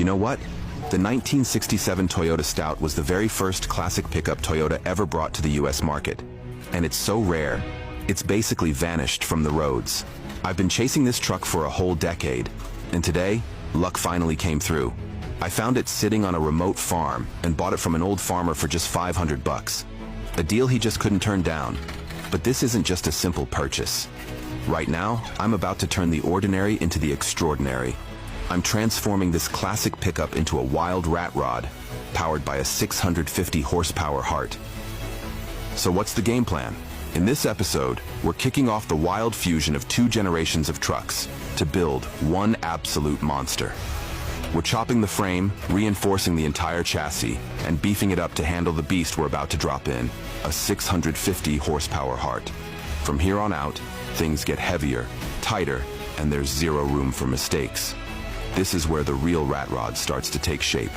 You know what? The 1967 Toyota Stout was the very first classic pickup Toyota ever brought to the US market. And it's so rare, it's basically vanished from the roads. I've been chasing this truck for a whole decade, and today, luck finally came through. I found it sitting on a remote farm and bought it from an old farmer for just $500. A deal he just couldn't turn down. But this isn't just a simple purchase. Right now, I'm about to turn the ordinary into the extraordinary. I'm transforming this classic pickup into a wild rat rod, powered by a 650 horsepower heart. So what's the game plan? In this episode, we're kicking off the wild fusion of two generations of trucks to build one absolute monster. We're chopping the frame, reinforcing the entire chassis, and beefing it up to handle the beast we're about to drop in, a 650 horsepower heart. From here on out, things get heavier, tighter, and there's zero room for mistakes. This is where the real rat rod starts to take shape.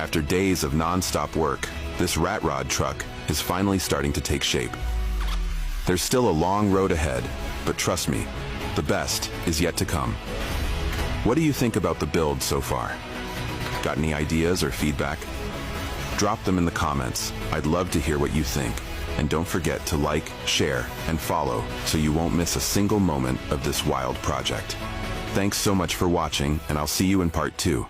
After days of non-stop work, this rat rod truck is finally starting to take shape. There's still a long road ahead, but trust me, the best is yet to come. What do you think about the build so far? Got any ideas or feedback? Drop them in the comments. I'd love to hear what you think. And don't forget to like, share, and follow so you won't miss a single moment of this wild project. Thanks so much for watching, and I'll see you in part 2.